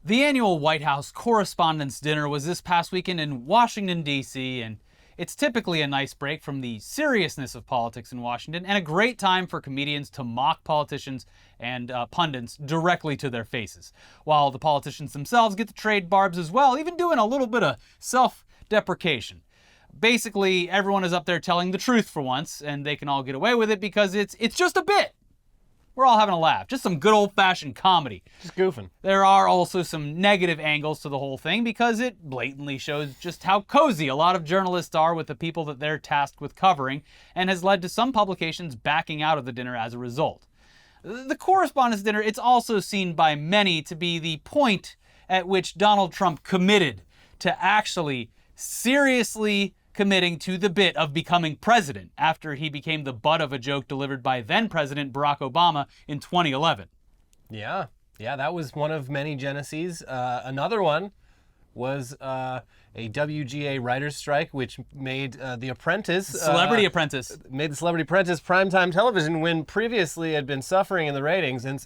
The annual White House Correspondents' Dinner was this past weekend in Washington, D.C., and it's typically a nice break from the seriousness of politics in Washington and a great time for comedians to mock politicians and pundits directly to their faces, while the politicians themselves get to trade barbs as well, even doing a little bit of self-deprecation. Basically, everyone is up there telling the truth for once, and they can all get away with it because it's just a bit. We're all having a laugh. Just some good old-fashioned comedy. Just goofing. There are also some negative angles to the whole thing because it blatantly shows just how cozy a lot of journalists are with the people that they're tasked with covering, and has led to some publications backing out of the dinner as a result. The Correspondents' Dinner, it's also seen by many to be the point at which Donald Trump committed to actually seriously committing to the bit of becoming president after he became the butt of a joke delivered by then-President Barack Obama in 2011. Yeah, that was one of many genesis. Another one was a WGA writer's strike, which made The Apprentice... Celebrity Apprentice. Made The Celebrity Apprentice primetime television when previously had been suffering in the ratings. And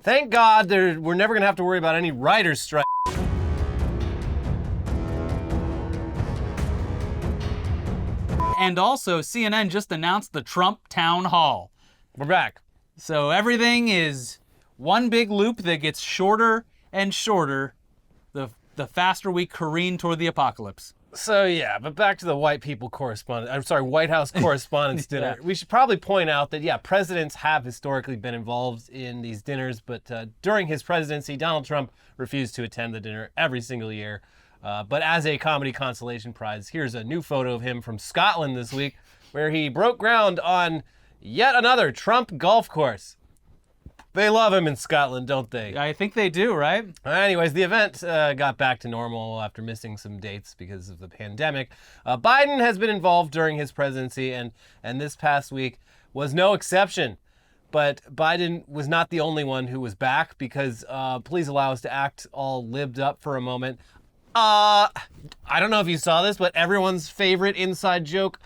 thank God we're never going to have to worry about any writer's strike. And also, CNN just announced the Trump Town Hall. We're back. So everything is one big loop that gets shorter and shorter the faster we careen toward the apocalypse. So yeah, but back to the White House Correspondents' Dinner. Yeah. We should probably point out that, presidents have historically been involved in these dinners, but during his presidency, Donald Trump refused to attend the dinner every single year. But as a comedy consolation prize, here's a new photo of him from Scotland this week, where he broke ground on yet another Trump golf course. They love him in Scotland, don't they? I think they do, right? Anyways, the event got back to normal after missing some dates because of the pandemic. Biden has been involved during his presidency, and this past week was no exception. But Biden was not the only one who was back because please allow us to act all libbed up for a moment. I don't know if you saw this, but everyone's favorite inside joke,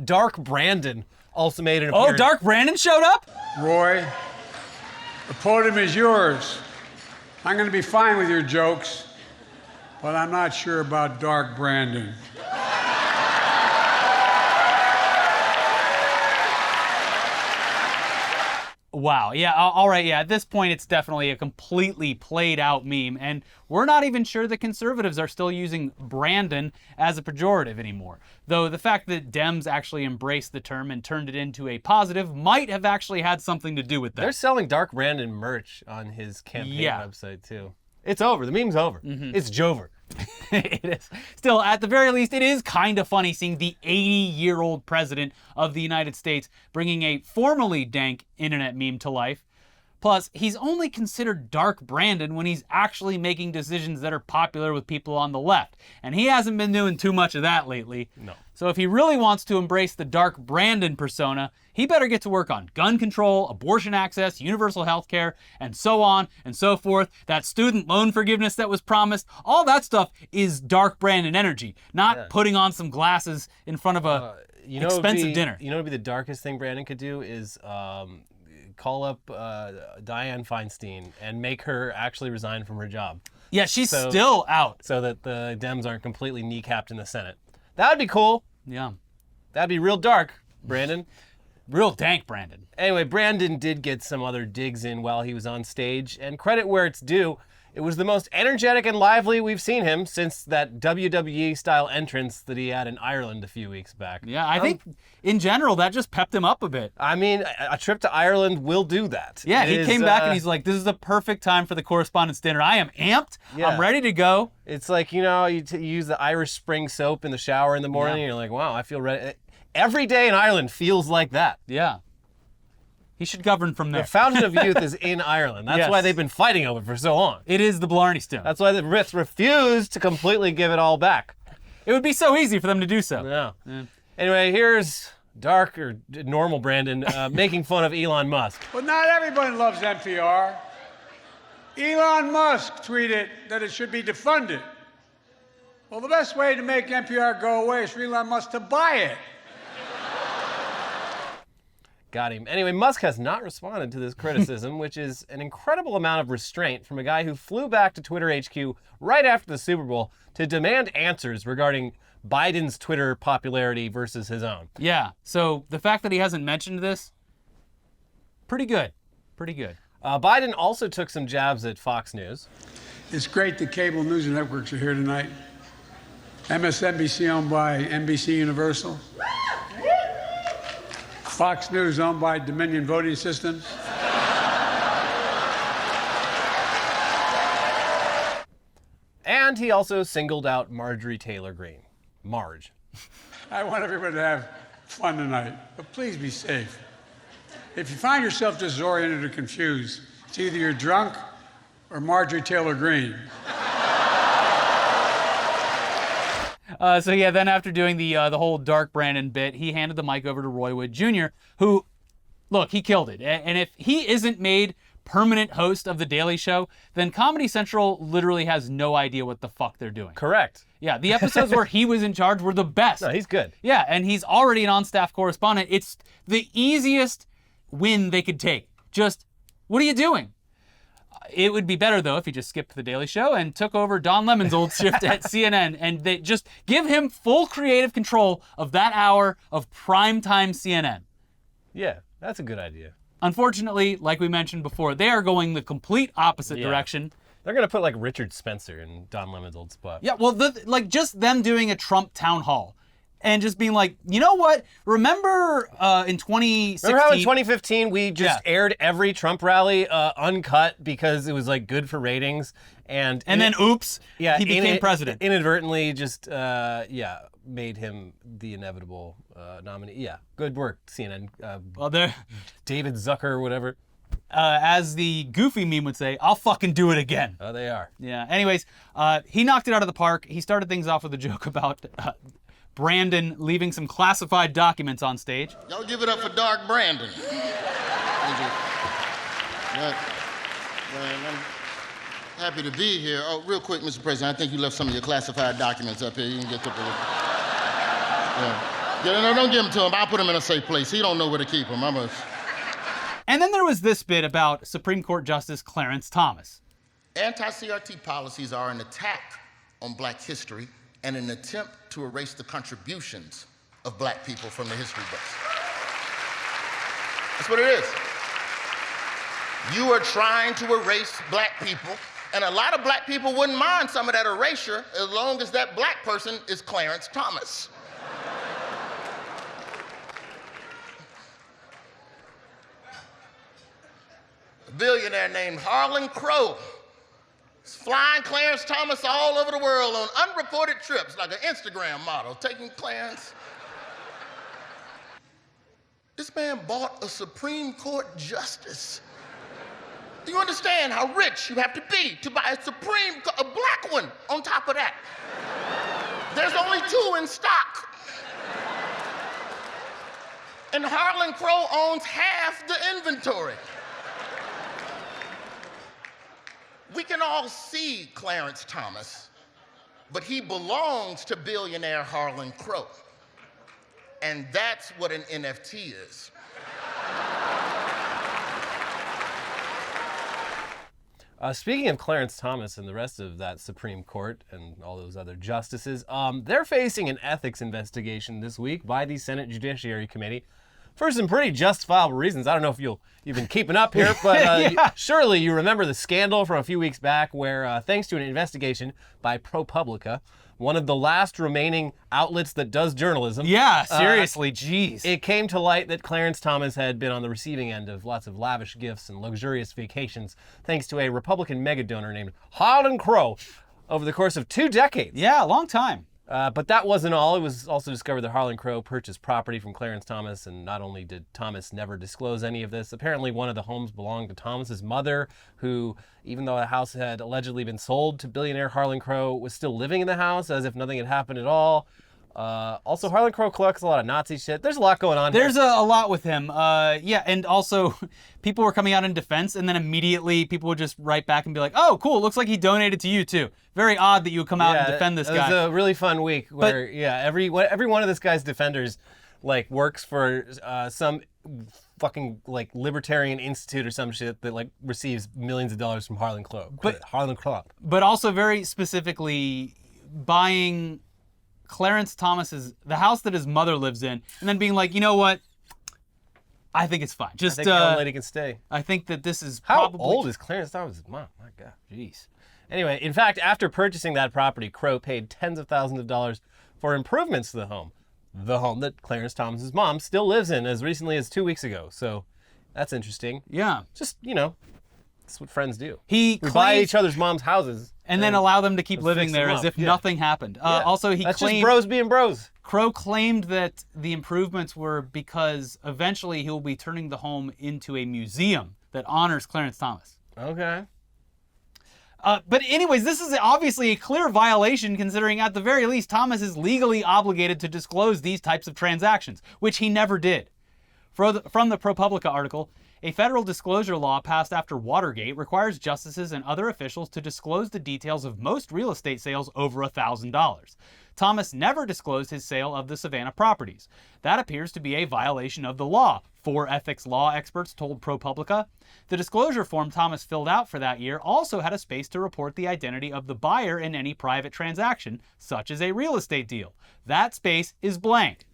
Dark Brandon also made an appearance. Oh, Dark Brandon showed up? Roy, the podium is yours. I'm going to be fine with your jokes, but I'm not sure about Dark Brandon. Wow. Yeah. All right. Yeah. At this point, it's definitely a completely played out meme. And we're not even sure the conservatives are still using Brandon as a pejorative anymore. Though the fact that Dems actually embraced the term and turned it into a positive might have actually had something to do with that. They're selling Dark Brandon merch on his campaign website, too. It's over. The meme's over. Mm-hmm. It's Jover. It is. Still, at the very least, it is kind of funny seeing the 80-year-old president of the United States bringing a formerly dank internet meme to life. Plus, he's only considered Dark Brandon when he's actually making decisions that are popular with people on the left. And he hasn't been doing too much of that lately. No. So if he really wants to embrace the Dark Brandon persona, he better get to work on gun control, abortion access, universal health care, and so on and so forth. That student loan forgiveness that was promised, all that stuff is Dark Brandon energy, not putting on some glasses in front of a expensive dinner. You know what would be the darkest thing Brandon could do is call up Dianne Feinstein and make her actually resign from her job. Yeah, she's still out. So that the Dems aren't completely kneecapped in the Senate. That would be cool. Yeah. That'd be real dark, Brandon. Real dank, Brandon. Anyway, Brandon did get some other digs in while he was on stage, and credit where it's due, it was the most energetic and lively we've seen him since that WWE-style entrance that he had in Ireland a few weeks back. Yeah, I think, in general, that just pepped him up a bit. I mean, a trip to Ireland will do that. Yeah, he came back and he's like, this is the perfect time for the Correspondents' Dinner. I am amped. Yeah. I'm ready to go. It's like, you use the Irish Spring soap in the shower in the morning, and you're like, wow, I feel ready. Every day in Ireland feels like that. Yeah. He should govern from there. The fountain of youth is in Ireland. That's why they've been fighting over it for so long. It is the Blarney Stone. That's why the Brits refused to completely give it all back. It would be so easy for them to do so. Yeah. Anyway, here's dark or normal Brandon making fun of Elon Musk. But not everyone loves NPR. Elon Musk tweeted that it should be defunded. Well, the best way to make NPR go away is for Elon Musk to buy it. got him. Anyway, Musk has not responded to this criticism, which is an incredible amount of restraint from a guy who flew back to Twitter HQ right after the Super Bowl to demand answers regarding Biden's Twitter popularity versus his own. Yeah, so the fact that he hasn't mentioned this, pretty good. Pretty good. Biden also took some jabs at Fox News. It's great the cable news networks are here tonight. MSNBC owned by NBC Universal. Fox News owned by Dominion Voting Systems. And he also singled out Marjorie Taylor Greene. Marge. I want everybody to have fun tonight, but please be safe. If you find yourself disoriented or confused, it's either you're drunk or Marjorie Taylor Greene. Then after doing the whole Dark Brandon bit, he handed the mic over to Roy Wood Jr., who, look, he killed it. And if he isn't made permanent host of The Daily Show, then Comedy Central literally has no idea what the fuck they're doing. Correct. Yeah, the episodes where he was in charge were the best. No, he's good. Yeah, and he's already an on-staff correspondent. It's the easiest win they could take. Just, what are you doing? It would be better, though, if he just skipped The Daily Show and took over Don Lemon's old shift at CNN, and they just give him full creative control of that hour of primetime CNN. Yeah, that's a good idea. Unfortunately, like we mentioned before, they are going the complete opposite direction. They're going to put like Richard Spencer in Don Lemon's old spot. Yeah, well, just them doing a Trump town hall and just being like, you know what? Remember in 2016? Remember how in 2015 we just aired every Trump rally uncut because it was like good for ratings, and then oops, he became president. Inadvertently, just made him the inevitable nominee. Yeah, good work, CNN. David Zucker or whatever. As the Goofy meme would say, I'll fucking do it again. Oh, they are. Yeah. Anyways, he knocked it out of the park. He started things off with a joke about Brandon leaving some classified documents on stage. Y'all give it up for Dark Brandon. I'm happy to be here. Oh, real quick, Mr. President, I think you left some of your classified documents up here. You can get to no, don't give them to him. I'll put them in a safe place. He don't know where to keep them. And then there was this bit about Supreme Court Justice Clarence Thomas. Anti-CRT policies are an attack on black history and an attempt to erase the contributions of black people from the history books. That's what it is. You are trying to erase black people, and a lot of black people wouldn't mind some of that erasure as long as that black person is Clarence Thomas. A billionaire named Harlan Crow is flying Clarence Thomas all over the world on unreported trips, like an Instagram model, taking Clarence. This man bought a Supreme Court justice. Do you understand how rich you have to be to buy a black one on top of that? There's only 2 in stock. And Harlan Crow owns half the inventory. We can all see Clarence Thomas, but he belongs to billionaire Harlan Crow. And that's what an NFT is. Speaking of Clarence Thomas and the rest of that Supreme Court and all those other justices, they're facing an ethics investigation this week by the Senate Judiciary Committee for some pretty justifiable reasons. I don't know if you've been keeping up here, but surely you remember the scandal from a few weeks back where, thanks to an investigation by ProPublica, one of the last remaining outlets that does journalism. Yeah, seriously, jeez. It came to light that Clarence Thomas had been on the receiving end of lots of lavish gifts and luxurious vacations thanks to a Republican mega donor named Harlan Crow over the course of 2 decades. Yeah, a long time. But that wasn't all. It was also discovered that Harlan Crow purchased property from Clarence Thomas, and not only did Thomas never disclose any of this, apparently one of the homes belonged to Thomas's mother, who, even though the house had allegedly been sold to billionaire Harlan Crow, was still living in the house as if nothing had happened at all. Also, Harlan Crow collects a lot of Nazi shit. There's a lot going on There's here. a lot with him. Yeah, and also people were coming out in defense, and then immediately people would just write back and be like, oh, cool, looks like he donated to you too. Very odd that you would come out and defend this guy. It was a really fun week where, every one of this guy's defenders, like, works for some fucking like libertarian institute or some shit that like receives millions of dollars from Harlan Club. But also very specifically buying Clarence the house that his mother lives in, and then being like, you know what? I think it's fine. Just I think the old lady can stay. I think that this is How probably... old is Clarence Thomas' mom? My God, jeez. Anyway, in fact, after purchasing that property, Crow paid tens of thousands of dollars for improvements to the home that Clarence Thomas's mom still lives in as recently as 2 weeks ago. So that's interesting. Yeah. Just, you know, that's what friends do. We buy each other's mom's houses. And then allow them to keep living fix there them as up. if nothing happened. Also, that's just bros being bros. Crow claimed that the improvements were because eventually he will be turning the home into a museum that honors Clarence Thomas. Okay. But anyways, this is obviously a clear violation considering at the very least Thomas is legally obligated to disclose these types of transactions, which he never did. From the ProPublica article, a federal disclosure law passed after Watergate requires justices and other officials to disclose the details of most real estate sales over $1,000. Thomas never disclosed his sale of the Savannah properties. That appears to be a violation of the law, 4 ethics law experts told ProPublica. The disclosure form Thomas filled out for that year also had a space to report the identity of the buyer in any private transaction, such as a real estate deal. That space is blank.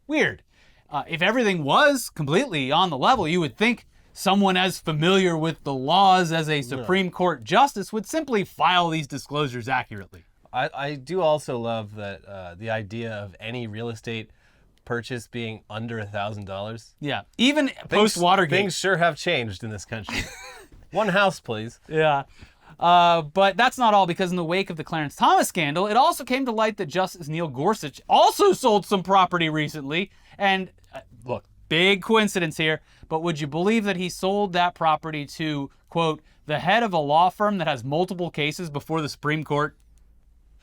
Weird. If everything was completely on the level, you would think someone as familiar with the laws as a Supreme Court justice would simply file these disclosures accurately. I do also love that the idea of any real estate purchase being under $1,000. Yeah, even post-Watergate. Things sure have changed in this country. One house, please. Yeah. But that's not all, because in the wake of the Clarence Thomas scandal, it also came to light that Justice Neil Gorsuch also sold some property recently. And look, big coincidence here, but would you believe that he sold that property to, quote, the head of a law firm that has multiple cases before the Supreme Court?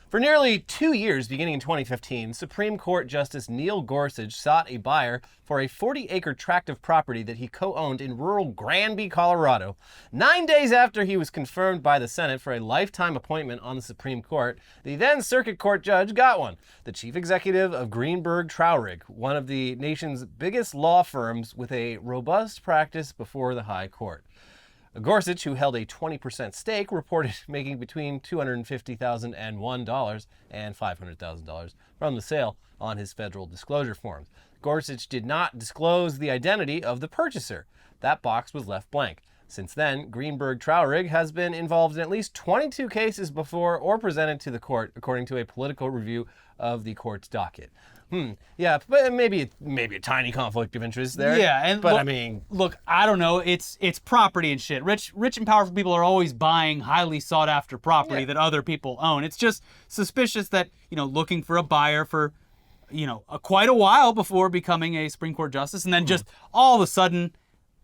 For nearly 2 years, beginning in 2015, Supreme Court Justice Neil Gorsuch sought a buyer for a 40-acre tract of property that he co-owned in rural Granby, Colorado. 9 days after he was confirmed by the Senate for a lifetime appointment on the Supreme Court, the then Circuit Court judge got one, the chief executive of Greenberg Traurig, one of the nation's biggest law firms with a robust practice before the High Court. Gorsuch, who held a 20% stake, reported making between $250,001 and $500,000 from the sale on his federal disclosure forms. Gorsuch did not disclose the identity of the purchaser. That box was left blank. Since then, Greenberg Traurig has been involved in at least 22 cases before or presented to the court, according to a political review of the court's docket. Yeah, but maybe a tiny conflict of interest there. Yeah, but look, I mean, look, I don't know. It's property and shit. Rich and powerful people are always buying highly sought after property that other people own. It's just suspicious that, looking for a buyer for, quite a while before becoming a Supreme Court justice, and then just all of a sudden,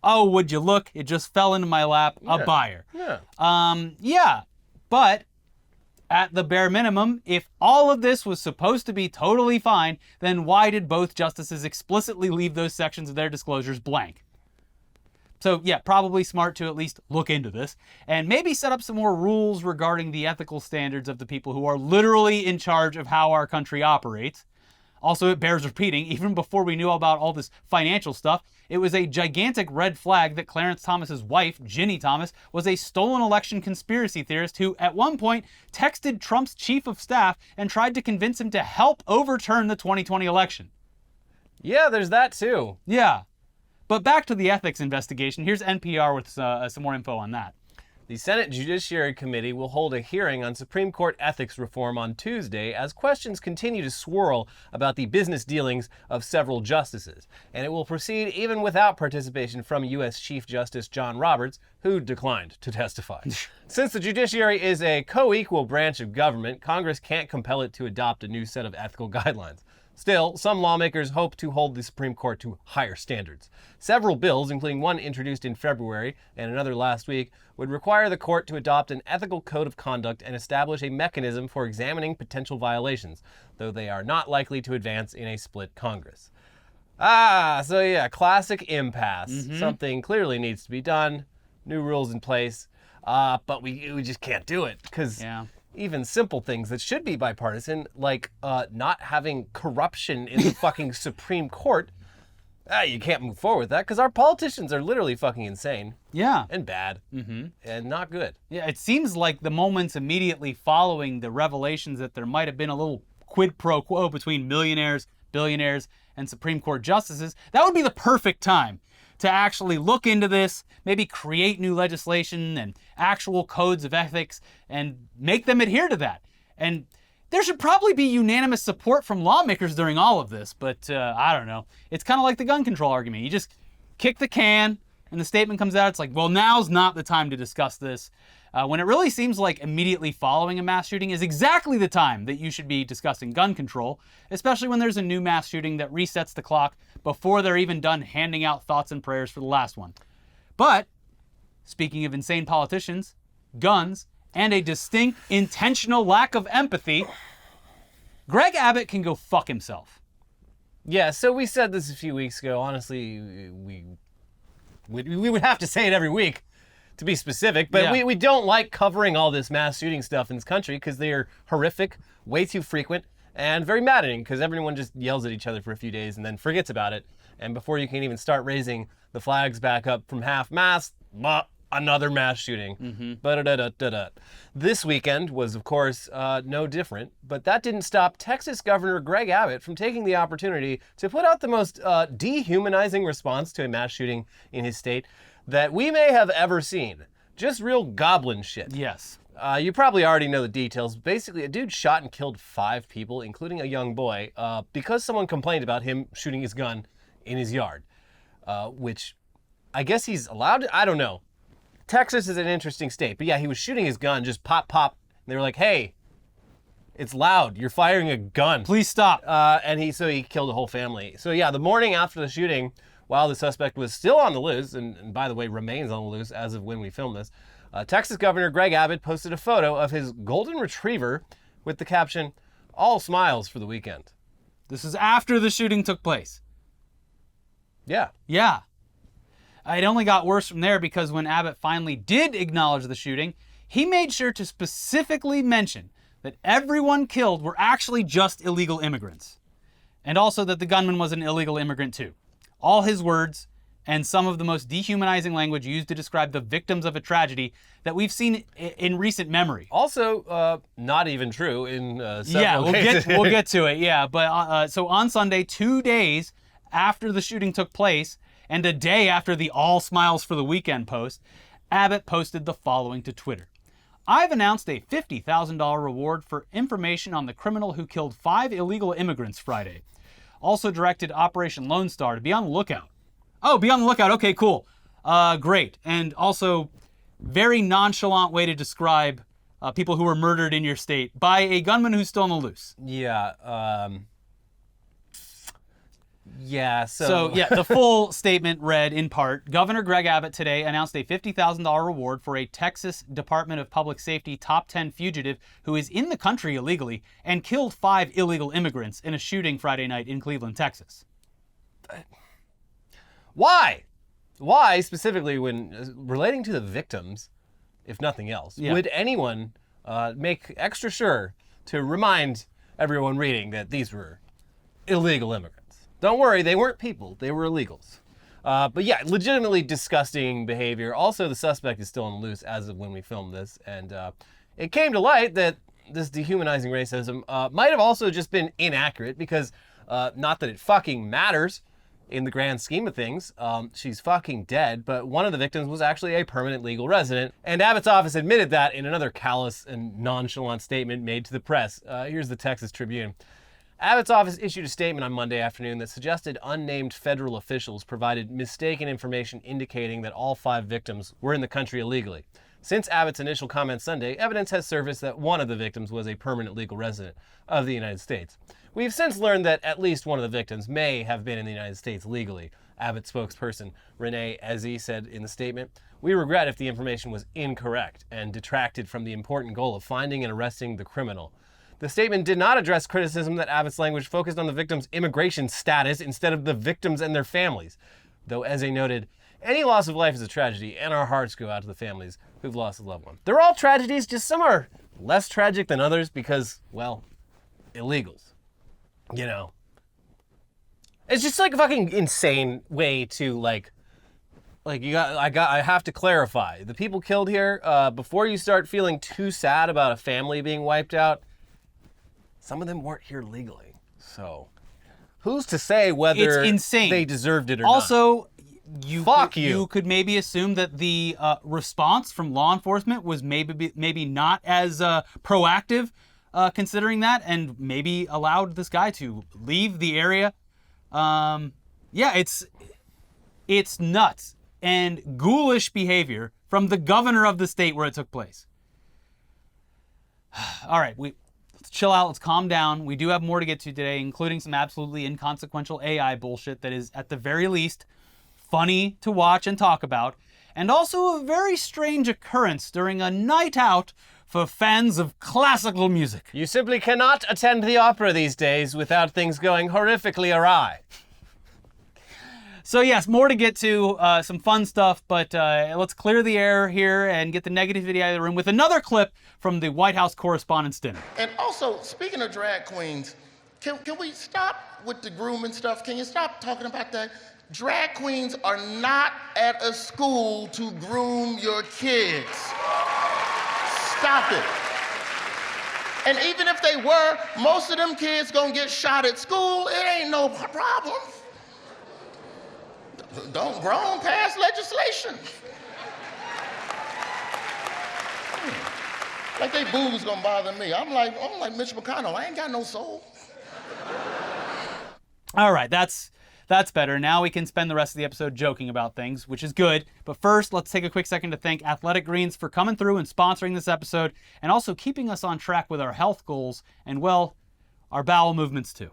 oh, would you look? It just fell into my lap. A buyer. Yeah. But at the bare minimum, if all of this was supposed to be totally fine, then why did both justices explicitly leave those sections of their disclosures blank? So yeah, probably smart to at least look into this and maybe set up some more rules regarding the ethical standards of the people who are literally in charge of how our country operates. Also, it bears repeating, even before we knew about all this financial stuff, it was a gigantic red flag that Clarence Thomas's wife, Ginny Thomas, was a stolen election conspiracy theorist who, at one point, texted Trump's chief of staff and tried to convince him to help overturn the 2020 election. Yeah, there's that too. Yeah. But back to the ethics investigation. Here's NPR with some more info on that. The Senate Judiciary Committee will hold a hearing on Supreme Court ethics reform on Tuesday as questions continue to swirl about the business dealings of several justices. And it will proceed even without participation from U.S. Chief Justice John Roberts, who declined to testify. Since the judiciary is a co-equal branch of government, Congress can't compel it to adopt a new set of ethical guidelines. Still, some lawmakers hope to hold the Supreme Court to higher standards. Several bills, including one introduced in February and another last week, would require the court to adopt an ethical code of conduct and establish a mechanism for examining potential violations, though they are not likely to advance in a split Congress. So yeah, classic impasse. Something clearly needs to be done, new rules in place, but we just can't do it because even simple things that should be bipartisan, like not having corruption in the fucking Supreme Court, You can't move forward with that because our politicians are literally fucking insane Yeah. and bad and not good. Yeah, it seems like the moments immediately following the revelations that there might have been a little quid pro quo between millionaires, billionaires, and Supreme Court justices, that would be the perfect time to actually look into this, maybe create new legislation and actual codes of ethics and make them adhere to that. And there should probably be unanimous support from lawmakers during all of this, but I don't know. It's kind of like the gun control argument. You just kick the can, and the statement comes out. It's like, well, now's not the time to discuss this. When it really seems like immediately following a mass shooting is exactly the time that you should be discussing gun control, especially when there's a new mass shooting that resets the clock before they're even done handing out thoughts and prayers for the last one. But, speaking of insane politicians, guns, and a distinct, intentional lack of empathy, Greg Abbott can go fuck himself. Yeah, so we said this a few weeks ago. Honestly, we would have to say it every week to be specific, but Yeah. we don't like covering all this mass shooting stuff in this country because they are horrific, way too frequent, and very maddening because everyone just yells at each other for a few days and then forgets about it. And before you can even start raising the flags back up from half-mast, another mass shooting. This weekend was, of course, no different, but that didn't stop Texas Governor Greg Abbott from taking the opportunity to put out the most dehumanizing response to a mass shooting in his state that we may have ever seen. Just real goblin shit. Yes. You probably already know the details. Basically, a dude shot and killed 5 people, including a young boy, because someone complained about him shooting his gun in his yard, which I guess he's allowed to, I don't know. Texas is an interesting state, but yeah, he was shooting his gun, just pop, pop. And they were like, hey, it's loud. You're firing a gun. Please stop. And so he killed a whole family. So yeah, the morning after the shooting, while the suspect was still on the loose, and by the way, remains on the loose as of when we filmed this, Texas Governor Greg Abbott posted a photo of his golden retriever with the caption, "All smiles for the weekend." This is after the shooting took place. Yeah. Yeah. It only got worse from there because when Abbott finally did acknowledge the shooting, he made sure to specifically mention that everyone killed were actually just illegal immigrants. And also that the gunman was an illegal immigrant too. All his words and some of the most dehumanizing language used to describe the victims of a tragedy that we've seen in recent memory. Also, not even true in several cases. We'll get to it. Yeah, but so on Sunday, 2 days after the shooting took place, and a day after the All Smiles for the Weekend post, Abbott posted the following to Twitter. I've announced a $50,000 reward for information on the criminal who killed 5 illegal immigrants Friday. Also directed Operation Lone Star to be on the lookout. Oh, be on the lookout. Okay, cool. Great. And also, very nonchalant way to describe people who were murdered in your state by a gunman who's still on the loose. Yeah. So the full statement read in part, Governor Greg Abbott today announced a $50,000 reward for a Texas Department of Public Safety top 10 fugitive who is in the country illegally and killed 5 illegal immigrants in a shooting Friday night in Cleveland, Texas. Why? Why, specifically when relating to the victims, if nothing else, would anyone make extra sure to remind everyone reading that these were illegal immigrants? Don't worry, they weren't people. They were illegals. But yeah, legitimately disgusting behavior. Also, the suspect is still on the loose as of when we filmed this. And it came to light that this dehumanizing racism might have also just been inaccurate because not that it fucking matters in the grand scheme of things. She's fucking dead, but one of the victims was actually a permanent legal resident. And Abbott's office admitted that in another callous and nonchalant statement made to the press. Here's the Texas Tribune. Abbott's office issued a statement on Monday afternoon that suggested unnamed federal officials provided mistaken information indicating that all 5 victims were in the country illegally. Since Abbott's initial comment Sunday, evidence has surfaced that one of the victims was a permanent legal resident of the United States. We've since learned that at least one of the victims may have been in the United States legally, Abbott spokesperson Renee Ezzi said in the statement. We regret if the information was incorrect and detracted from the important goal of finding and arresting the criminal. The statement did not address criticism that Abbott's language focused on the victim's immigration status instead of the victims and their families. Though, as they noted, any loss of life is a tragedy, and our hearts go out to the families who've lost a loved one. They're all tragedies, just some are less tragic than others because, well, illegals. You know. It's just like a fucking insane way to like I have to clarify. The people killed here, before you start feeling too sad about a family being wiped out, some of them weren't here legally. So who's to say whether It's insane. they deserved it or not? Also, Fuck you. You could maybe assume that the response from law enforcement was maybe not as proactive, considering that, and maybe allowed this guy to leave the area. It's nuts and ghoulish behavior from the governor of the state where it took place. All right, let's chill out. Let's calm down. We do have more to get to today, including some absolutely inconsequential AI bullshit that is, at the very least, funny to watch and talk about, and also a very strange occurrence during a night out for fans of classical music. You simply cannot attend the opera these days without things going horrifically awry. So yes, more to get to, some fun stuff, but let's clear the air here and get the negativity out of the room with another clip from the White House Correspondents' Dinner. And also, speaking of drag queens, can we stop with the grooming stuff? Can you stop talking about that? Drag queens are not at a school to groom your kids. Stop it. And even if they were, most of them kids gonna get shot at school. It ain't no problem. Don't grown pass legislation. Like they boobs gonna bother me. I'm like Mitch McConnell. I ain't got no soul. All right, that's better. Now we can spend the rest of the episode joking about things, which is good. But first, let's take a quick second to thank Athletic Greens for coming through and sponsoring this episode, and also keeping us on track with our health goals and, well, our bowel movements too.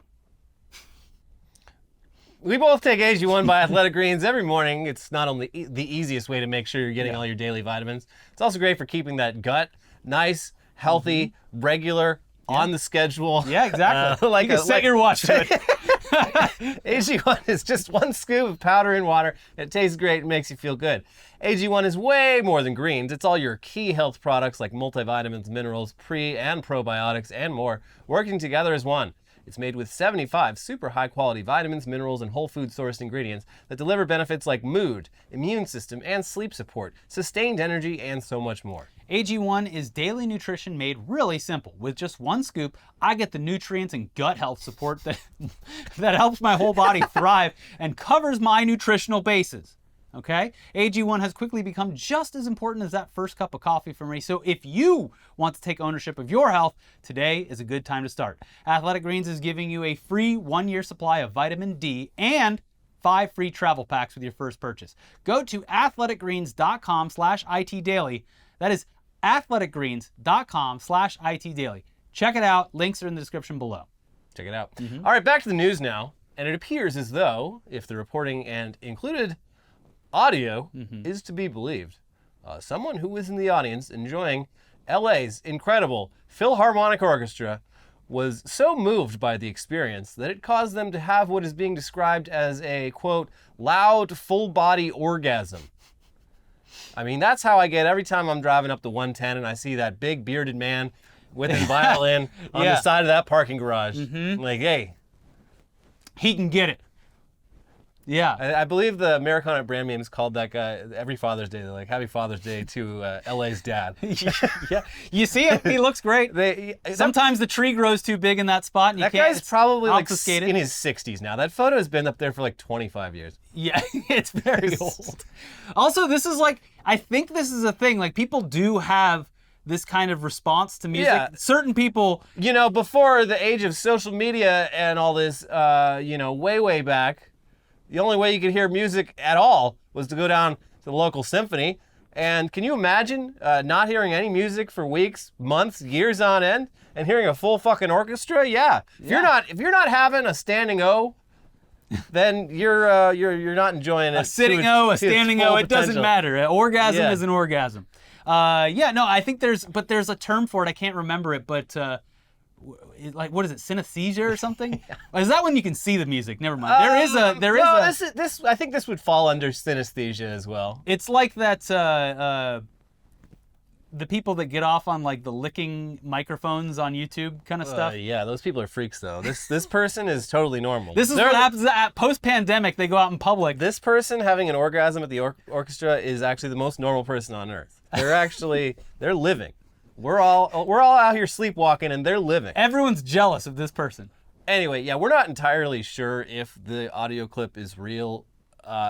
We both take AG1 by Athletic Greens every morning. It's not only the easiest way to make sure you're getting all your daily vitamins, it's also great for keeping that gut nice, healthy, regular, on the schedule. Yeah, exactly. You can set your watch to it. AG1 is just one scoop of powder in water. It tastes great and makes you feel good. AG1 is way more than greens. It's all your key health products like multivitamins, minerals, pre and probiotics, and more, working together as one. It's made with 75 super high quality vitamins, minerals, and whole food sourced ingredients that deliver benefits like mood, immune system, and sleep support, sustained energy, and so much more. AG1 is daily nutrition made really simple. With just one scoop, I get the nutrients and gut health support that helps my whole body thrive and covers my nutritional bases. Okay? AG1 has quickly become just as important as that first cup of coffee for me. So if you want to take ownership of your health, today is a good time to start. Athletic Greens is giving you a free 1-year supply of vitamin D and 5 free travel packs with your first purchase. Go to athleticgreens.com/itdaily. That is athleticgreens.com/itdaily. Check it out. Links are in the description below. Check it out. All right, back to the news now. And it appears as though, if the reporting and included audio is to be believed, someone who was in the audience enjoying LA's incredible Philharmonic Orchestra was so moved by the experience that it caused them to have what is being described as a, quote, loud, full-body orgasm. I mean, that's how I get every time I'm driving up the 110 and I see that big bearded man with his violin on the side of that parking garage. I'm like, hey. He can get it. Yeah. I believe the Americana brand names called that guy every Father's Day. They're like, Happy Father's Day to LA's dad. Yeah. You see him? He looks great. Sometimes the tree grows too big in that spot and you that can't. Guy's probably like obfuscate it. in his 60s now. That photo has been up there for like 25 years. Yeah, it's very old. Also, this is like, I think this is a thing. Like, people do have this kind of response to music. Yeah. Certain people... You know, before the age of social media and all this, way back, the only way you could hear music at all was to go down to the local symphony. And can you imagine not hearing any music for weeks, months, years on end, and hearing a full fucking orchestra? Yeah. If you're not having a standing O, then you're not enjoying it. A sitting O, a standing O, it doesn't matter. An orgasm is an orgasm. I think there's a term for it. I can't remember it, but like, what is it, synesthesia or something? Is that when you can see the music? Never mind. This I think this would fall under synesthesia as well. It's like that the people that get off on like the licking microphones on YouTube kind of stuff. Yeah, those people are freaks though. This person is totally normal. This is what happens at post-pandemic. They go out in public. This person having an orgasm at the orchestra is actually the most normal person on earth. They're living. We're all out here sleepwalking and they're living. Everyone's jealous of this person. Anyway, yeah, we're not entirely sure if the audio clip is real.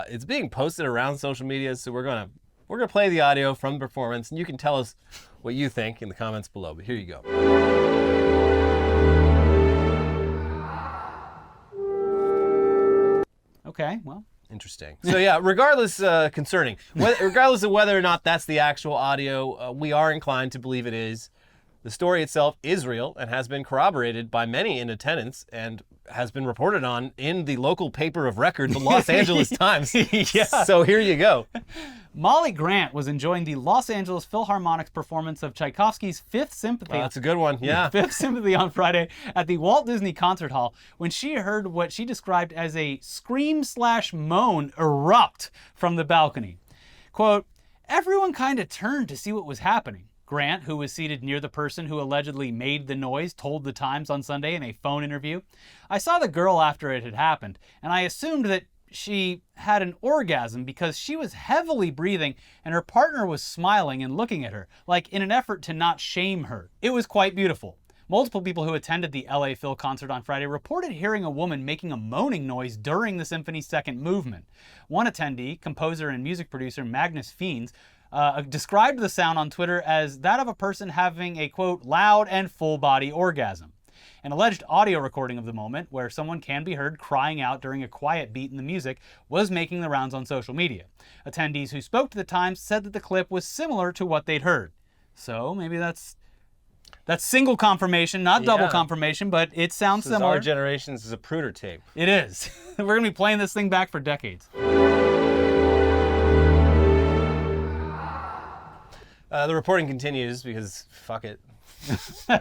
It's being posted around social media, so we're gonna play the audio from the performance, and you can tell us what you think in the comments below. But here you go. Okay, well. Interesting. So yeah, regardless of whether or not that's the actual audio, we are inclined to believe it is. The story itself is real and has been corroborated by many in attendance and has been reported on in the local paper of record, the Los Angeles Times. Yeah. So here you go. Molly Grant was enjoying the Los Angeles Philharmonic's performance of Tchaikovsky's Fifth Symphony. That's a good one, yeah. Fifth Symphony on Friday at the Walt Disney Concert Hall when she heard what she described as a scream/moan erupt from the balcony. Quote, "Everyone kind of turned to see what was happening." Grant, who was seated near the person who allegedly made the noise, told the Times on Sunday in a phone interview. "I saw the girl after it had happened, and I assumed that she had an orgasm because she was heavily breathing and her partner was smiling and looking at her, like in an effort to not shame her. It was quite beautiful." Multiple people who attended the LA Phil concert on Friday reported hearing a woman making a moaning noise during the symphony's second movement. One attendee, composer and music producer Magnus Fiennes, described the sound on Twitter as that of a person having a, quote, loud and full-body orgasm. An alleged audio recording of the moment, where someone can be heard crying out during a quiet beat in the music, was making the rounds on social media. Attendees who spoke to the Times said that the clip was similar to what they'd heard. So maybe that's single confirmation, not double confirmation, but it sounds similar. Our generation's Zapruder tape. It is. We're going to be playing this thing back for decades. The reporting continues because fuck it.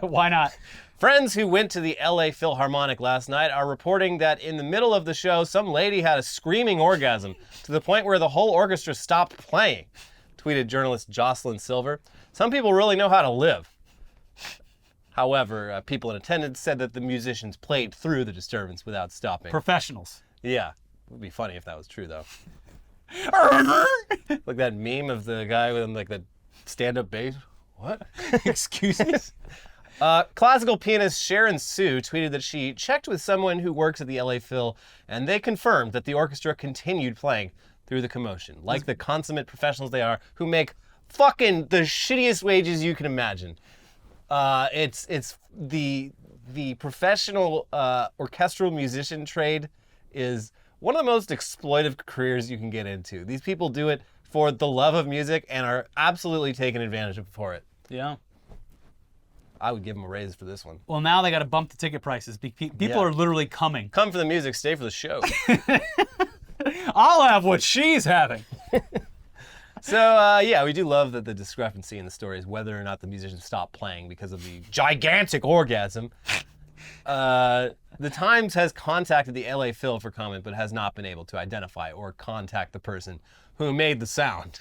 Why not? Friends who went to the LA Philharmonic last night are reporting that in the middle of the show, some lady had a screaming orgasm to the point where the whole orchestra stopped playing, tweeted journalist Jocelyn Silver. Some people really know how to live. However, people in attendance said that the musicians played through the disturbance without stopping. Professionals. Yeah. It would be funny if that was true, though. Like that meme of the guy with like the stand-up bass. What? Excuse me? Classical pianist Sharon Sue tweeted that she checked with someone who works at the LA Phil, and they confirmed that the orchestra continued playing through the commotion, like the consummate professionals they are, who make fucking the shittiest wages you can imagine. It's the professional orchestral musician trade is one of the most exploitive careers you can get into. These people do it for the love of music and are absolutely taken advantage of for it. Yeah. I would give them a raise for this one. Well, now they got to bump the ticket prices. People are literally coming. Come for the music, stay for the show. I'll have what she's having. So, yeah, we do love that the discrepancy in the story is whether or not the musicians stopped playing because of the gigantic orgasm. The Times has contacted the LA Phil for comment, but has not been able to identify or contact the person who made the sound.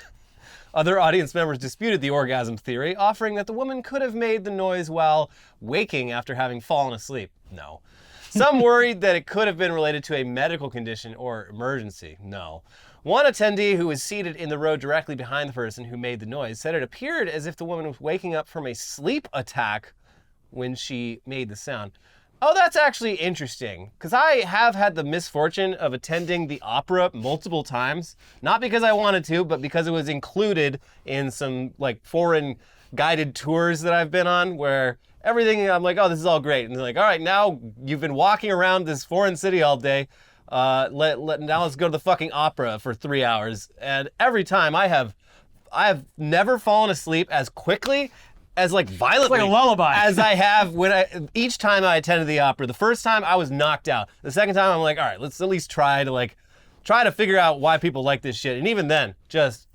Other audience members disputed the orgasm theory, offering that the woman could have made the noise while waking after having fallen asleep. No. Some worried that it could have been related to a medical condition or emergency. No. One attendee who was seated in the row directly behind the person who made the noise said it appeared as if the woman was waking up from a sleep attack when she made the sound. Oh, that's actually interesting, because I have had the misfortune of attending the opera multiple times, not because I wanted to, but because it was included in some like foreign guided tours that I've been on, where everything, I'm like, oh, this is all great. And they're like, all right, now you've been walking around this foreign city all day. Now let's go to the fucking opera for 3 hours. And every time I have never fallen asleep as quickly as like violently, it's like a lullaby, as I have each time I attended the opera. The first time I was knocked out. The second time I'm like, all right, let's at least try to figure out why people like this shit. And even then, just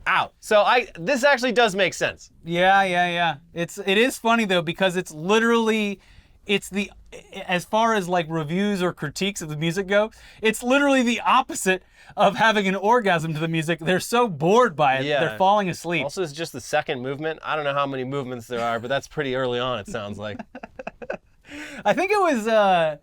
out. So this actually does make sense. Yeah. It is funny though, because it's literally as far as like reviews or critiques of the music go, it's literally the opposite of having an orgasm to the music. They're so bored by it, they're falling asleep. Also, it's just the second movement. I don't know how many movements there are, but that's pretty early on, it sounds like. I think it was,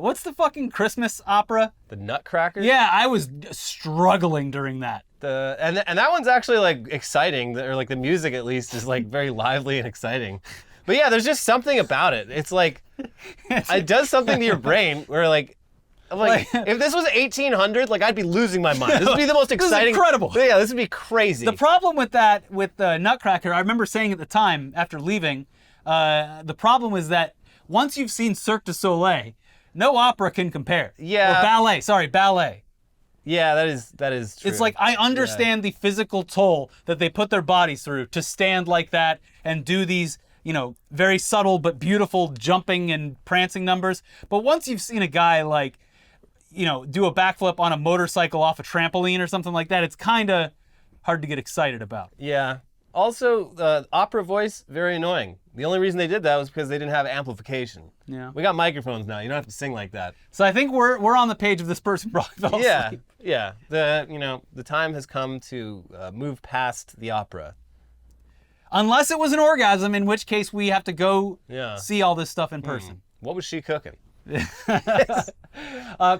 what's the fucking Christmas opera? The Nutcracker? Yeah, I was struggling during that. And that one's actually like exciting, or like the music at least is like very lively and exciting. But yeah, there's just something about it. It's like, it does something to your brain where like, if this was 1800, like I'd be losing my mind. This would be the most exciting. This is incredible. Yeah, this would be crazy. The problem with that, with the Nutcracker, I remember saying at the time after leaving, the problem was that once you've seen Cirque du Soleil, no opera can compare. Yeah. Or ballet. Yeah, that is true. It's like, I understand the physical toll that they put their bodies through to stand like that and do these, very subtle but beautiful jumping and prancing numbers. But once you've seen a guy like, do a backflip on a motorcycle off a trampoline or something like that, it's kind of hard to get excited about. Yeah. Also, opera voice, very annoying. The only reason they did that was because they didn't have amplification. Yeah. We got microphones now. You don't have to sing like that. So I think we're on the page of this person probably fell asleep. Yeah. The time has come to move past the opera. Unless it was an orgasm, in which case we have to go see all this stuff in person. What was she cooking?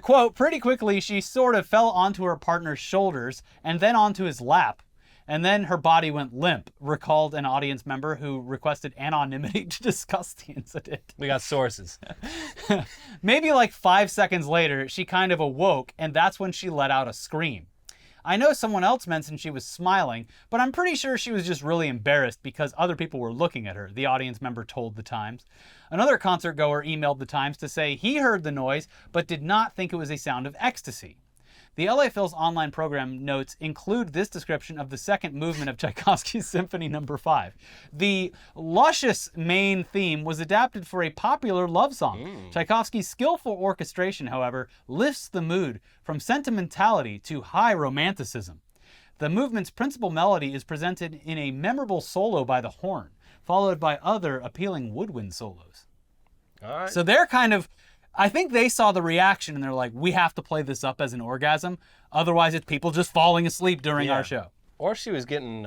Quote, pretty quickly, she sort of fell onto her partner's shoulders and then onto his lap. And then her body went limp, recalled an audience member who requested anonymity to discuss the incident. We got sources. Maybe like 5 seconds later, she kind of awoke, and that's when she let out a scream. I know someone else mentioned she was smiling, but I'm pretty sure she was just really embarrassed because other people were looking at her, the audience member told The Times. Another concert goer emailed The Times to say he heard the noise, but did not think it was a sound of ecstasy. The LA Phil's online program notes include this description of the second movement of Tchaikovsky's Symphony No. 5. The luscious main theme was adapted for a popular love song. Tchaikovsky's skillful orchestration, however, lifts the mood from sentimentality to high romanticism. The movement's principal melody is presented in a memorable solo by the horn, followed by other appealing woodwind solos. All right. So they're kind of... I think they saw the reaction and they're like, we have to play this up as an orgasm. Otherwise, it's people just falling asleep during our show. Or she was getting,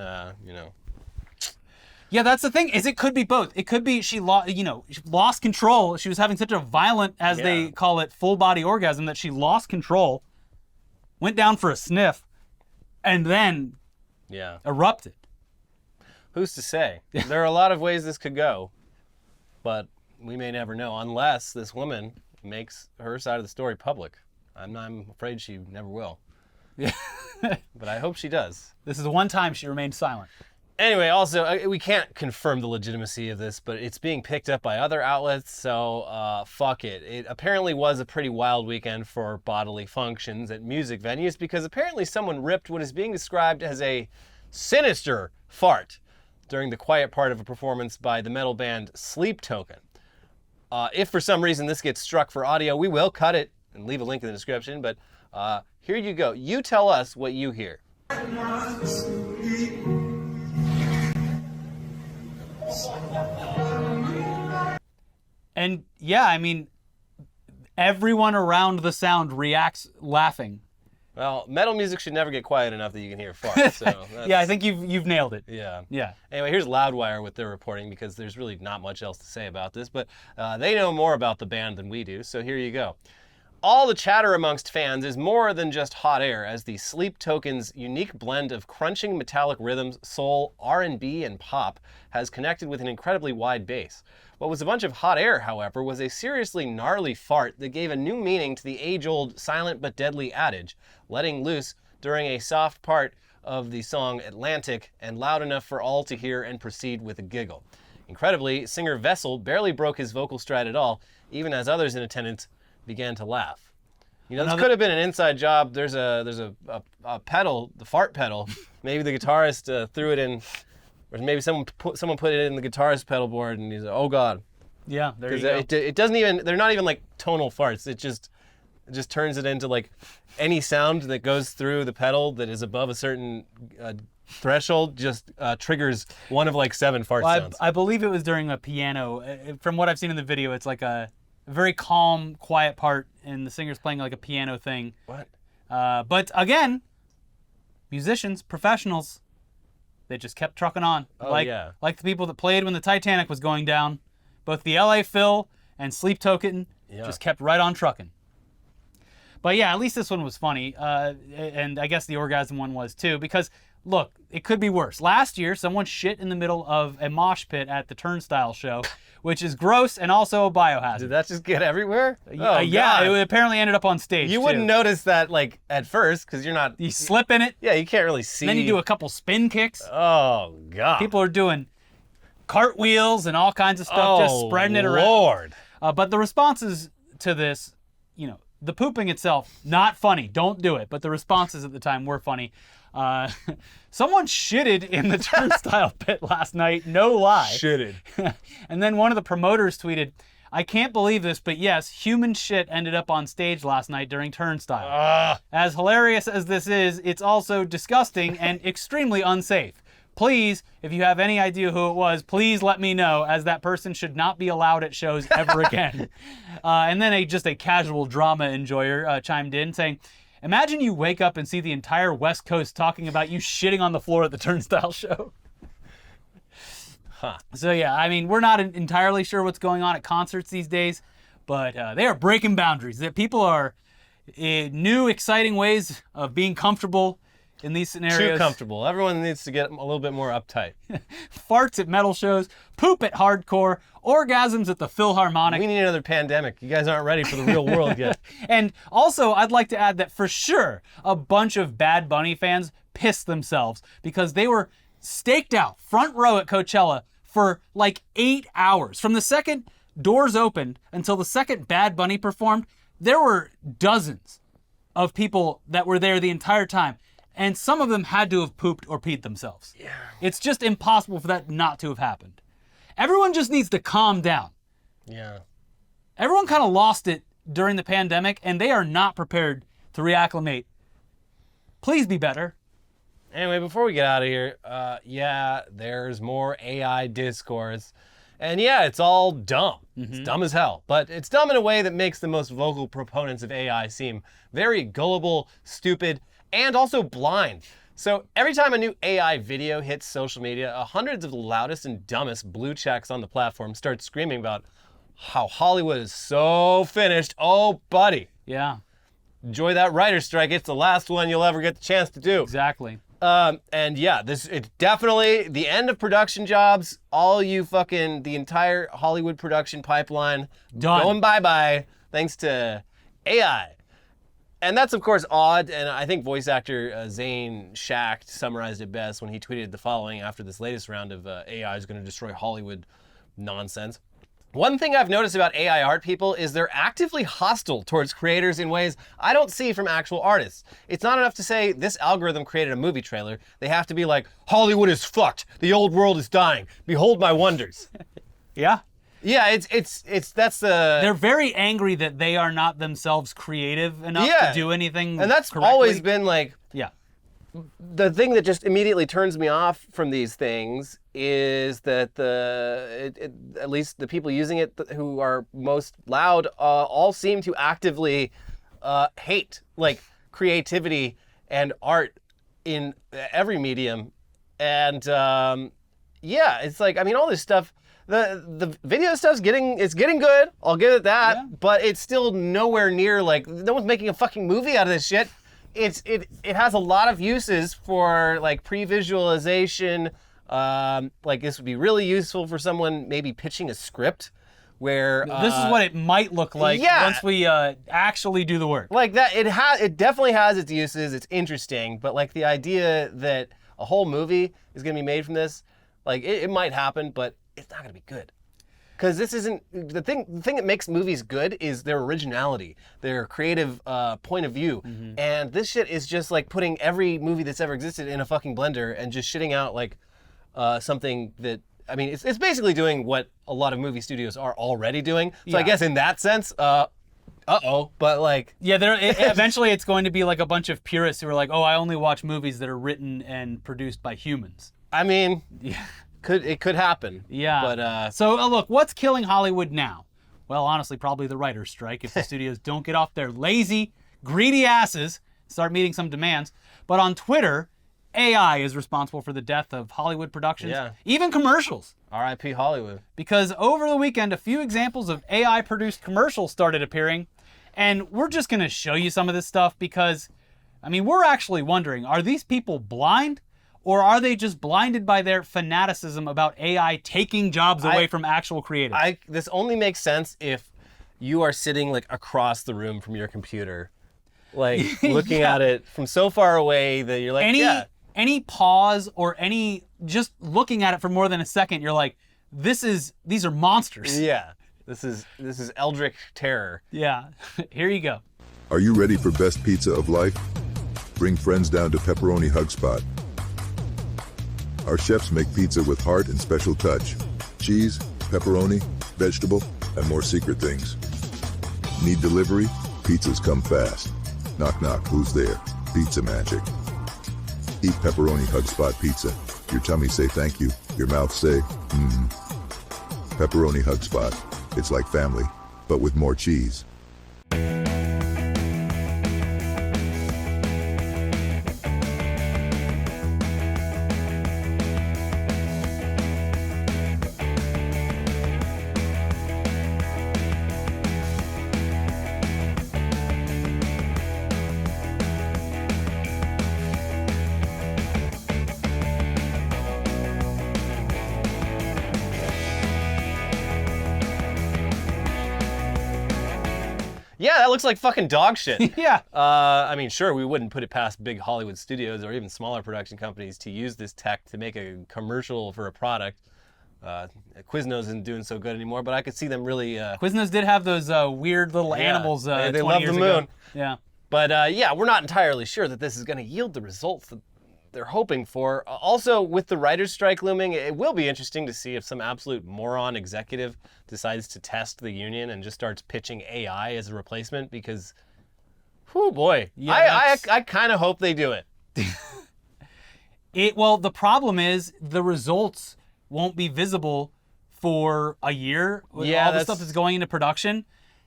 Yeah, that's the thing, is it could be both. It could be she lost control. She was having such a violent, as they call it, full body orgasm that she lost control, went down for a sniff, and then erupted. Who's to say? There are a lot of ways this could go, but we may never know unless this woman makes her side of the story public. I'm afraid she never will. Yeah. But I hope she does. This is the one time she remained silent. Anyway, also, we can't confirm the legitimacy of this, but it's being picked up by other outlets, so fuck it. It apparently was a pretty wild weekend for bodily functions at music venues because apparently someone ripped what is being described as a sinister fart during the quiet part of a performance by the metal band Sleep Token. If for some reason this gets struck for audio, we will cut it and leave a link in the description, but here you go. You tell us what you hear. And yeah, I mean, everyone around the sound reacts laughing. Well, metal music should never get quiet enough that you can hear farts. So yeah, I think you've nailed it. Yeah. Anyway, here's Loudwire with their reporting because there's really not much else to say about this, but they know more about the band than we do, so here you go. All the chatter amongst fans is more than just hot air, as the Sleep Token's unique blend of crunching metallic rhythms, soul, R&B, and pop has connected with an incredibly wide base. What was a bunch of hot air, however, was a seriously gnarly fart that gave a new meaning to the age-old silent but deadly adage, letting loose during a soft part of the song Atlantic and loud enough for all to hear and proceed with a giggle. Incredibly, singer Vessel barely broke his vocal stride at all, even as others in attendance began to laugh. This could have been an inside job. There's a pedal, the fart pedal. Maybe the guitarist threw it in, or maybe someone put it in the guitarist pedal board, and he's like, oh god. Yeah, there you go. It doesn't even. They're not even like tonal farts. It just turns it into like any sound that goes through the pedal that is above a certain threshold just triggers one of like 7 fart Well, sounds. I believe it was during a piano. From what I've seen in the video, it's like a very calm, quiet part, and the singer's playing like a piano thing. What? But again, musicians, professionals, they just kept trucking on. Oh, like the people that played when the Titanic was going down. Both the LA Phil and Sleep Token just kept right on trucking. But yeah, at least this one was funny. And I guess the Orgasm one was too, because look, it could be worse. Last year, someone shit in the middle of a mosh pit at the Turnstile show, which is gross and also a biohazard. Did that just get everywhere? Yeah, it apparently ended up on stage. You wouldn't notice that like at first because you're not. You slip in it. Yeah, you can't really see. And then you do a couple spin kicks. Oh God. People are doing cartwheels and all kinds of stuff, just spreading it around. Lord. But the responses to this, the pooping itself, not funny. Don't do it. But the responses at the time were funny. Someone shitted in the Turnstile pit last night, no lie. Shitted. And then one of the promoters tweeted, "I can't believe this, but yes, human shit ended up on stage last night during Turnstile. As hilarious as this is, it's also disgusting and extremely unsafe. Please, if you have any idea who it was, please let me know, as that person should not be allowed at shows ever again." And then just a casual drama enjoyer chimed in saying, "Imagine you wake up and see the entire West Coast talking about you shitting on the floor at the Turnstile show." So yeah, I mean, we're not entirely sure what's going on at concerts these days, but they are breaking boundaries. That people are new, exciting ways of being comfortable in these scenarios. Too comfortable. Everyone needs to get a little bit more uptight. Farts at metal shows, poop at hardcore, orgasms at the Philharmonic. We need another pandemic. You guys aren't ready for the real world yet. And also, I'd like to add that for sure, a bunch of Bad Bunny fans pissed themselves because they were staked out front row at Coachella for like 8 hours. From the second doors opened until the second Bad Bunny performed, there were dozens of people that were there the entire time. And some of them had to have pooped or peed themselves. Yeah. It's just impossible for that not to have happened. Everyone just needs to calm down. Yeah. Everyone kind of lost it during the pandemic, and they are not prepared to reacclimate. Please be better. Anyway, before we get out of here, there's more AI discourse. And yeah, it's all dumb. It's dumb as hell. But it's dumb in a way that makes the most vocal proponents of AI seem very gullible, stupid, and also blind. So every time a new AI video hits social media, hundreds of the loudest and dumbest blue checks on the platform start screaming about how Hollywood is so finished. Oh, buddy. Yeah. Enjoy that writer's strike. It's the last one you'll ever get the chance to do. Exactly. And yeah, it's definitely the end of production jobs. All you the entire Hollywood production pipeline Done. Going bye-bye thanks to AI. And that's, of course, odd, and I think voice actor Zane Schacht summarized it best when he tweeted the following after this latest round of AI is going to destroy Hollywood nonsense. One thing I've noticed about AI art people is they're actively hostile towards creators in ways I don't see from actual artists. It's not enough to say, this algorithm created a movie trailer. They have to be like, Hollywood is fucked. The old world is dying. Behold my wonders. Yeah. Yeah, that's the... They're very angry that they are not themselves creative enough to do anything and that's correctly. always been like... Yeah. The thing that just immediately turns me off from these things is that at least the people using it who are most loud all seem to actively hate like creativity and art in every medium. And it's like, I mean, all this stuff, the video stuff's getting good. I'll give it that, but it's still nowhere near like, no one's making a fucking movie out of this shit. It has a lot of uses for like pre-visualization. Like this would be really useful for someone maybe pitching a script where this is what it might look like once we actually do the work. Like that, it definitely has its uses. It's interesting, but like the idea that a whole movie is going to be made from this, like it might happen, but it's not going to be good. Because this isn't the thing that makes movies good is their originality, their creative point of view. And this shit is just like putting every movie that's ever existed in a fucking blender and just shitting out like something that, I mean, it's basically doing what a lot of movie studios are already doing. So I guess in that sense, But like, Yeah, eventually it's going to be like a bunch of purists who are like, oh, I only watch movies that are written and produced by humans. I mean, it could happen. Yeah. But so look, what's killing Hollywood now? Well, honestly, probably the writer's strike if the studios don't get off their lazy, greedy asses, start meeting some demands. But on Twitter, AI is responsible for the death of Hollywood productions, even commercials. R.I.P. Hollywood. Because over the weekend, a few examples of AI-produced commercials started appearing, and we're just going to show you some of this stuff because, I mean, we're actually wondering, are these people blind? Or are they just blinded by their fanaticism about AI taking jobs away from actual creatives? This only makes sense if you are sitting like across the room from your computer, like looking at it from so far away that you're like, any pause or any just looking at it for more than a second, you're like, these are monsters. Yeah, this is eldritch terror. Yeah, here you go. Are you ready for best pizza of life? Bring friends down to Pepperoni Hug Spot. Our chefs make pizza with heart and special touch. Cheese, pepperoni, vegetable, and more secret things. Need delivery? Pizzas come fast. Knock knock, who's there? Pizza magic. Eat Pepperoni Hug Spot pizza. Your tummy say thank you. Your mouth say, Pepperoni Hug Spot. It's like family, but with more cheese. Yeah, that looks like fucking dog shit. Yeah. I mean, sure, we wouldn't put it past big Hollywood studios or even smaller production companies to use this tech to make a commercial for a product. Quiznos isn't doing so good anymore, but I could see them really... Quiznos did have those weird little animals they 20 love years the moon. ago. Yeah. But yeah, we're not entirely sure that this is going to yield the results that they're hoping for. Also, with the writer's strike looming, it will be interesting to see if some absolute moron executive decides to test the union and just starts pitching AI as a replacement because, whoo boy, Yeah, I kind of hope they do it. Well, the problem is the results won't be visible for a year with all the stuff that's going into production.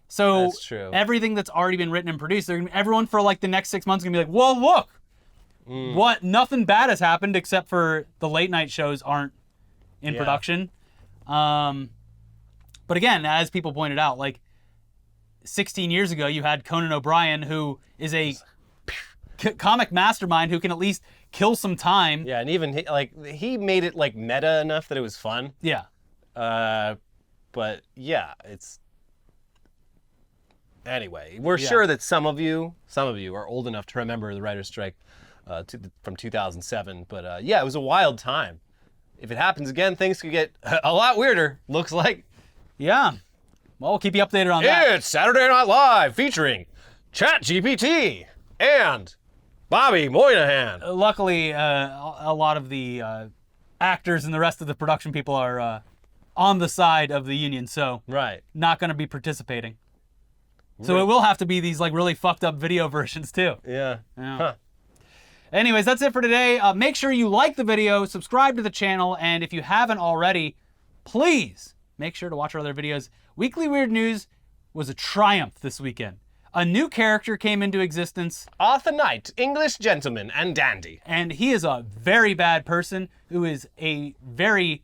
So That's true. Everything that's already been written and produced, everyone for like the next 6 months is gonna be like, "Whoa, look, what? Nothing bad has happened except for the late night shows aren't in production." But again, as people pointed out, like 16 years ago, you had Conan O'Brien, who is a comic mastermind who can at least kill some time. Yeah, and even he made it like meta enough that it was fun. Yeah. But yeah, it's. Anyway, we're sure that some of you are old enough to remember the writer's strike from 2007. But yeah, it was a wild time. If it happens again, things could get a lot weirder. Looks like. Yeah. Well, we'll keep you updated on that. It's Saturday Night Live featuring ChatGPT and Bobby Moynihan. Luckily, a lot of the actors and the rest of the production people are on the side of the union, so Right. not going to be participating. So it will have to be these like really fucked up video versions too. Yeah. Huh. Anyways, that's it for today. Make sure you like the video, subscribe to the channel, and if you haven't already, please make sure to watch our other videos. Weekly Weird News was a triumph this weekend. A new character came into existence. Arthur Knight, English gentleman and dandy. And he is a very bad person who is a very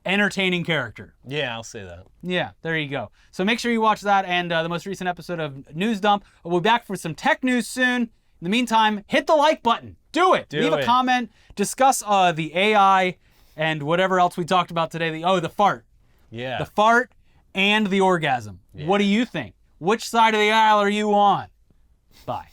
entertaining character. Yeah, I'll say that. Yeah, there you go. So make sure you watch that and the most recent episode of News Dump. We'll be back for some tech news soon. In the meantime, hit the like button. Do it. Leave a comment. Discuss the AI and whatever else we talked about today. The fart. Yeah. The fart and the orgasm. Yeah. What do you think? Which side of the aisle are you on? Bye.